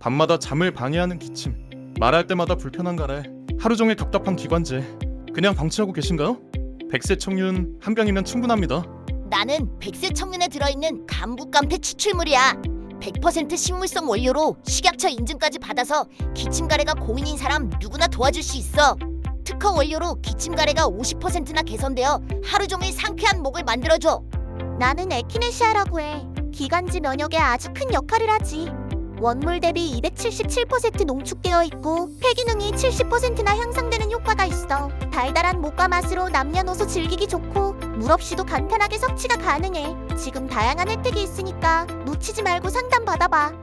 밤마다 잠을 방해하는 기침, 말할 때마다 불편한 가래, 하루 종일 답답한 기관지. 그냥 방치하고 계신가요? 백세 청륜 한 병이면 충분합니다. 나는 백세 청륜에 들어있는 감부깡패 추출물이야. 100% 식물성 원료로 식약처 인증까지 받아서 기침가래가 고민인 사람 누구나 도와줄 수 있어. 특허 원료로 기침가래가 50%나 개선되어 하루 종일 상쾌한 목을 만들어줘. 나는 에키네시아라고 해. 기관지 면역에 아주 큰 역할을 하지. 원물 대비 277% 농축되어 있고 폐기능이 70%나 향상되는 효과가 있어. 달달한 목과 맛으로 남녀노소 즐기기 좋고 물 없이도 간편하게 섭취가 가능해. 지금 다양한 혜택이 있으니까 놓치지 말고 상담 받아봐.